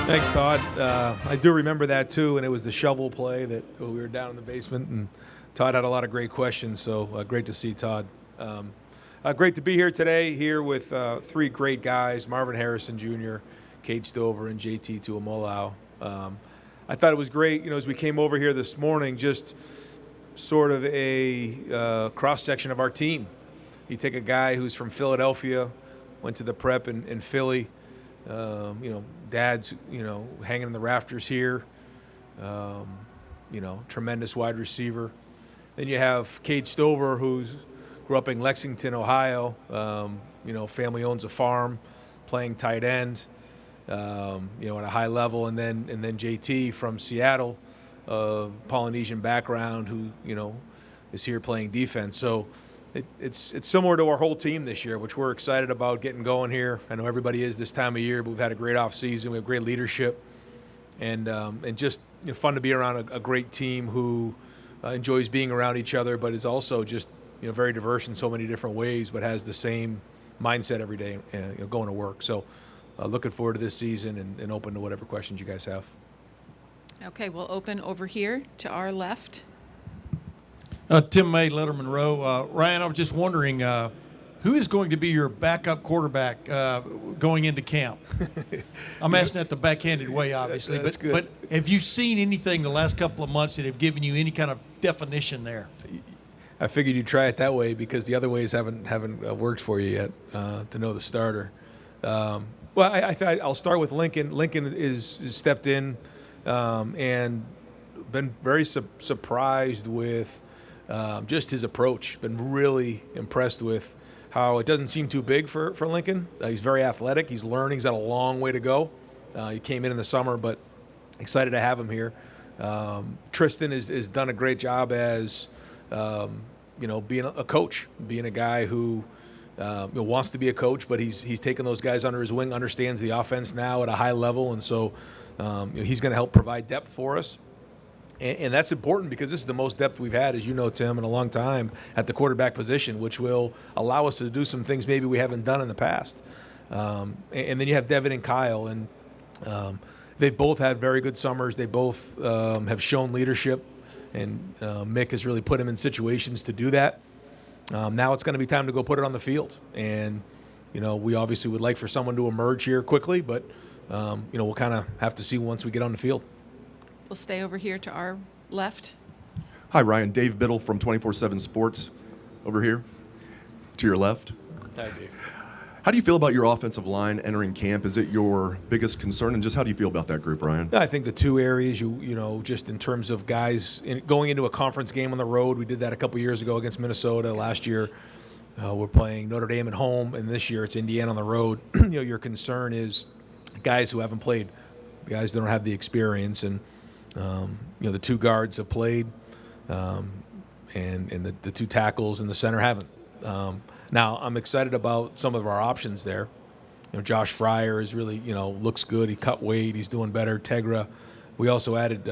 Thanks, Todd. I do remember that too, and it was the shovel play that we were down in the basement, and Todd had a lot of great questions. So great to see Todd. Great to be here today, here with three great guys: Marvin Harrison Jr., Cade Stover, and JT Tuamolau. I thought it was great, as we came over here this morning, just sort of a cross section of our team. You take a guy who's from Philadelphia, went to the prep in Philly. Dad's, hanging in the rafters here. Tremendous wide receiver. Then you have Cade Stover, who's grew up in Lexington, Ohio. Family owns a farm, playing tight end. At a high level, and then JT from Seattle, Polynesian background, who is here playing defense. So it's similar to our whole team this year, which we're excited about getting going here. I know everybody is this time of year, but we've had a great off season. We have great leadership, and just fun to be around a great team who enjoys being around each other, but is also just very diverse in so many different ways, but has the same mindset every day, going to work. So. Looking forward to this season and open to whatever questions you guys have. Okay, we'll open over here to our left. Tim May, Lettermen Row. Ryan, I was just wondering, who is going to be your backup quarterback going into camp? I'm asking that the backhanded way, obviously. That's good. But have you seen anything the last couple of months that have given you any kind of definition there? I figured you'd try it that way because the other ways haven't worked for you yet to know the starter. Well, I thought I'll start with Lincoln. Lincoln is stepped in and been very surprised with just his approach. Been really impressed with how it doesn't seem too big for Lincoln. He's very athletic. He's learning. He's got a long way to go. He came in the summer, but excited to have him here. Tristan has done a great job as being a coach, being a guy who wants to be a coach, but he's taken those guys under his wing, understands the offense now at a high level, and so he's going to help provide depth for us. And that's important because this is the most depth we've had, as you know, Tim, in a long time at the quarterback position, which will allow us to do some things maybe we haven't done in the past. And then you have Devin and Kyle, and they've both had very good summers. They both have shown leadership, and Mick has really put them in situations to do that. Now it's going to be time to go put it on the field. And, we obviously would like for someone to emerge here quickly, but, we'll kind of have to see once we get on the field. We'll stay over here to our left. Hi, Ryan. Dave Biddle from 24/7 Sports over here to your left. Hi, Dave. How do you feel about your offensive line entering camp? Is it your biggest concern? And just how do you feel about that group, Ryan? I think the two areas, just in terms of guys going into a conference game on the road, we did that a couple years ago against Minnesota. Last year, we're playing Notre Dame at home, and this year it's Indiana on the road. Your concern is guys who haven't played, guys that don't have the experience, and the two guards have played, and the two tackles in the center haven't. Now, I'm excited about some of our options there. Josh Fryer is really, looks good. He cut weight. He's doing better. Tegra. We also added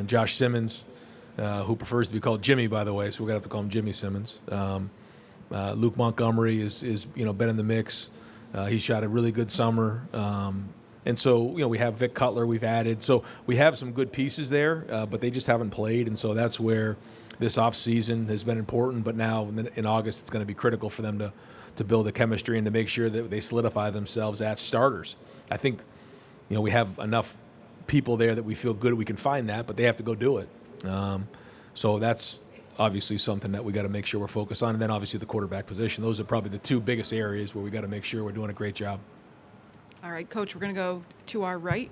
Josh Simmons, who prefers to be called Jimmy, by the way, so we're going to have to call him Jimmy Simmons. Luke Montgomery is been in the mix. He shot a really good summer. And so, we have Vic Cutler we've added. So we have some good pieces there, but they just haven't played, and so that's where this offseason has been important, but now in August it's going to be critical for them to build the chemistry and to make sure that they solidify themselves as starters. I think, we have enough people there that we feel good we can find that, but they have to go do it. So that's obviously something that we got to make sure we're focused on. And then obviously the quarterback position. Those are probably the two biggest areas where we got to make sure we're doing a great job. All right, Coach, we're going to go to our right.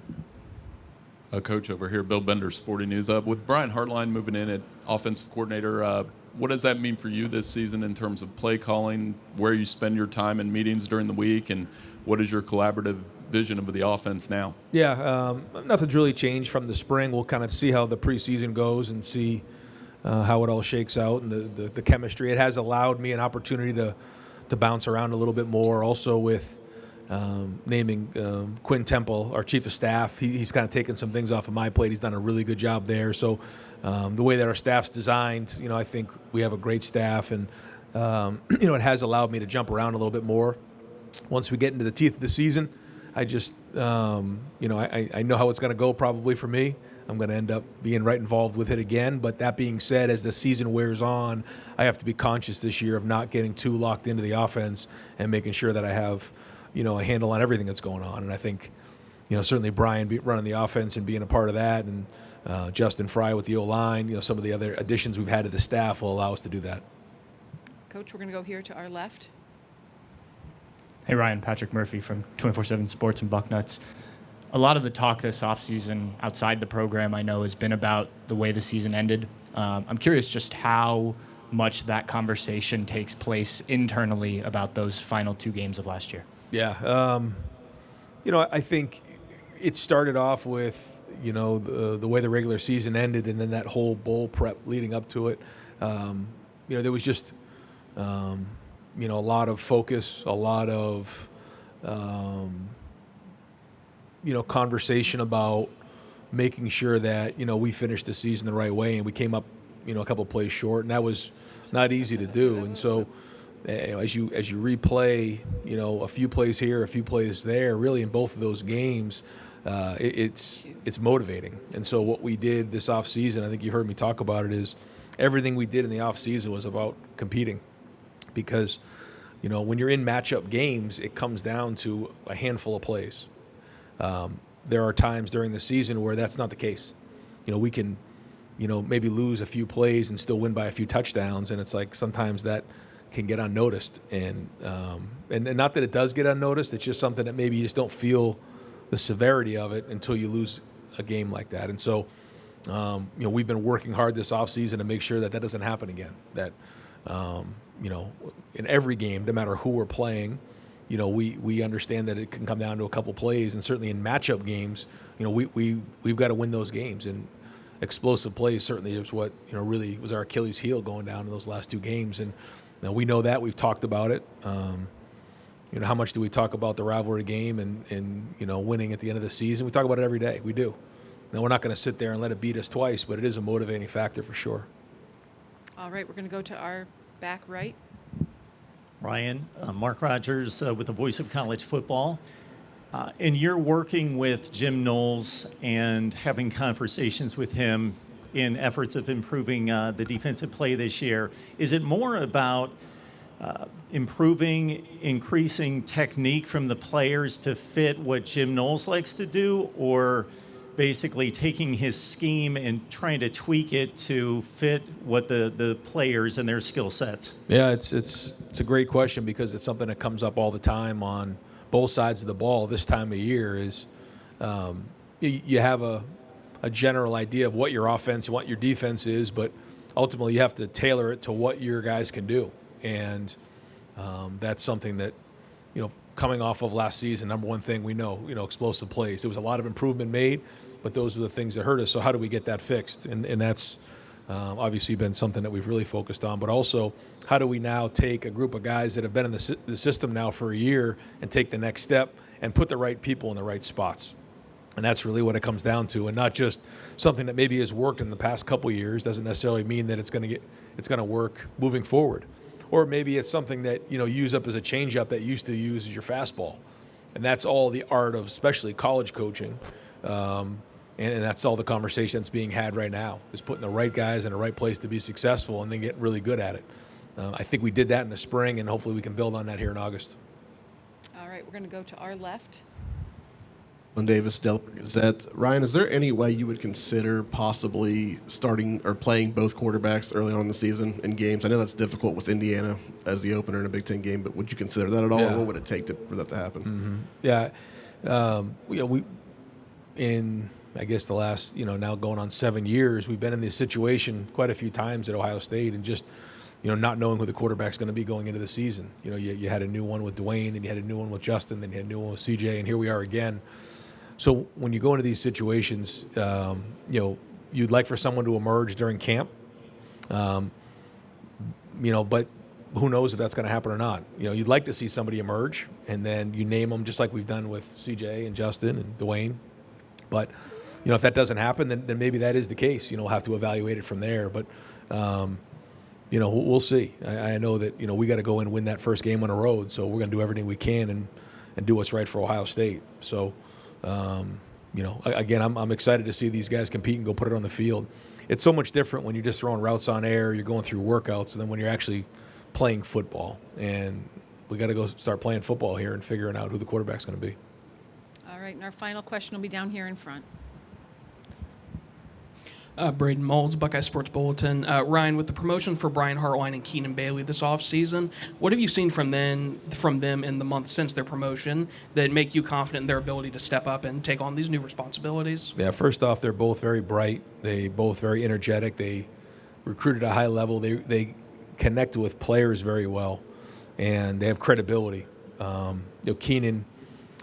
Coach over here, Bill Bender, Sporting News. With Brian Hartline moving in at offensive coordinator, what does that mean for you this season in terms of play calling, where you spend your time in meetings during the week, and what is your collaborative vision of the offense now? Yeah, nothing's really changed from the spring. We'll kind of see how the preseason goes and see how it all shakes out and the chemistry. It has allowed me an opportunity to bounce around a little bit more, also with naming Quinn Temple, our chief of staff. He's kind of taken some things off of my plate. He's done a really good job there. So the way that our staff's designed, I think we have a great staff, and it has allowed me to jump around a little bit more. Once we get into the teeth of the season, I just, I know how it's going to go probably for me. I'm going to end up being right involved with it again. But that being said, as the season wears on, I have to be conscious this year of not getting too locked into the offense and making sure that I have, a handle on everything that's going on. And I think, certainly Brian running the offense and being a part of that, and Justin Fry with the O-line, some of the other additions we've had to the staff will allow us to do that. Coach, we're going to go here to our left. Hey, Ryan, Patrick Murphy from 24/7 Sports and Bucknuts. A lot of the talk this offseason outside the program, I know, has been about the way the season ended. I'm curious just how much that conversation takes place internally about those final 2 games of last year. Yeah. I think it started off with, the way the regular season ended, and then that whole bowl prep leading up to it. There was just, a lot of focus, a lot of, conversation about making sure that, we finished the season the right way, and we came up, a couple plays short, and that was not easy to do. And so as you replay, a few plays here, a few plays there, really in both of those games, it's motivating. And so what we did this offseason, I think you heard me talk about it, is everything we did in the offseason was about competing. Because, when you're in matchup games, it comes down to a handful of plays. There are times during the season where that's not the case. We can, maybe lose a few plays and still win by a few touchdowns, and it's like sometimes that can get unnoticed. And not that it does get unnoticed, it's just something that maybe you just don't feel the severity of it until you lose a game like that. And so, we've been working hard this offseason to make sure that doesn't happen again. That, in every game, no matter who we're playing, we understand that it can come down to a couple plays, and certainly in matchup games, we've got to win those games. And explosive plays certainly is what really was our Achilles heel going down in those last 2 games. And we know that we've talked about it. How much do we talk about the rivalry game and winning at the end of the season? We talk about it every day. We do. Now, we're not going to sit there and let it beat us twice, but it is a motivating factor for sure. All right, we're going to go to our back right. Ryan, Mark Rogers with the Voice of College Football. And you're working with Jim Knowles and having conversations with him in efforts of improving the defensive play this year. Is it more about improving, increasing technique from the players to fit what Jim Knowles likes to do, or basically taking his scheme and trying to tweak it to fit what the players and their skill sets? Yeah, it's a great question, because it's something that comes up all the time on both sides of the ball this time of year. Is you have a general idea of what your offense and what your defense is, but ultimately you have to tailor it to what your guys can do. And that's something that, coming off of last season, number one thing we know, explosive plays. There was a lot of improvement made, but those are the things that hurt us. So how do we get that fixed? And that's obviously been something that we've really focused on. But also, how do we now take a group of guys that have been in the system now for a year and take the next step and put the right people in the right spots? And that's really what it comes down to, and not just something that maybe has worked in the past couple of years doesn't necessarily mean that it's going to work moving forward. Or maybe it's something that you use up as a changeup that you used to use as your fastball, and that's all the art of especially college coaching, and that's all the conversation that's being had right now, is putting the right guys in the right place to be successful and then get really good at it. I think we did that in the spring, and hopefully we can build on that here in August. All right, we're going to go to our left. Davis, Delaware Gazette. Ryan, is there any way you would consider possibly starting or playing both quarterbacks early on in the season in games? I know that's difficult with Indiana as the opener in a Big Ten game, but would you consider that at all? Yeah. What would it take for that to happen? Mm-hmm. Yeah. We in, I guess, the last, now going on 7 years, we've been in this situation quite a few times at Ohio State, and just, not knowing who the quarterback's going to be going into the season. You had a new one with Dwayne, then you had a new one with Justin, then you had a new one with CJ, and here we are again. So when you go into these situations, you'd like for someone to emerge during camp, but who knows if that's going to happen or not. You'd like to see somebody emerge, and then you name them just like we've done with CJ and Justin and Dwayne. But, if that doesn't happen, then maybe that is the case. We'll have to evaluate it from there. But, we'll see. I know that, we got to go and win that first game on the road, so we're going to do everything we can and do what's right for Ohio State. So, again, I'm excited to see these guys compete and go put it on the field. It's so much different when you're just throwing routes on air, you're going through workouts, than when you're actually playing football. And we got to go start playing football here and figuring out who the quarterback's going to be. All right, and our final question will be down here in front. Braden Moles, Buckeye Sports Bulletin. Ryan, with the promotion for Brian Hartline and Keenan Bailey this offseason, what have you seen from them in the months since their promotion that make you confident in their ability to step up and take on these new responsibilities? Yeah, first off, they're both very bright. They both very energetic. They recruited at a high level. They connect with players very well, and they have credibility. Keenan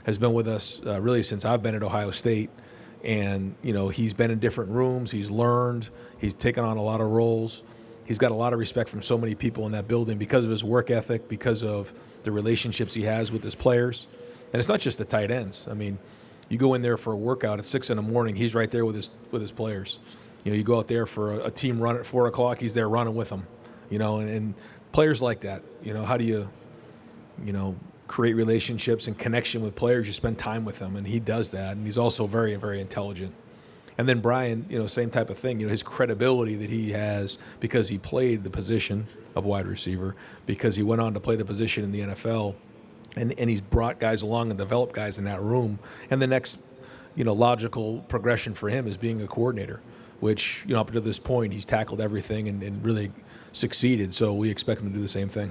has been with us really since I've been at Ohio State. And, he's been in different rooms. He's learned. He's taken on a lot of roles. He's got a lot of respect from so many people in that building because of his work ethic, because of the relationships he has with his players. And it's not just the tight ends. I mean, you go in there for a workout at 6 a.m, he's right there with his players. You go out there for a team run at 4 o'clock, he's there running with them. And players like that, how do you, create relationships and connection with players? You spend time with them, and he does that. And he's also very, very intelligent. And then Brian, same type of thing. His credibility that he has because he played the position of wide receiver, because he went on to play the position in the NFL, and he's brought guys along and developed guys in that room. And the next, logical progression for him is being a coordinator, which, up to this point, he's tackled everything and really succeeded. So we expect him to do the same thing.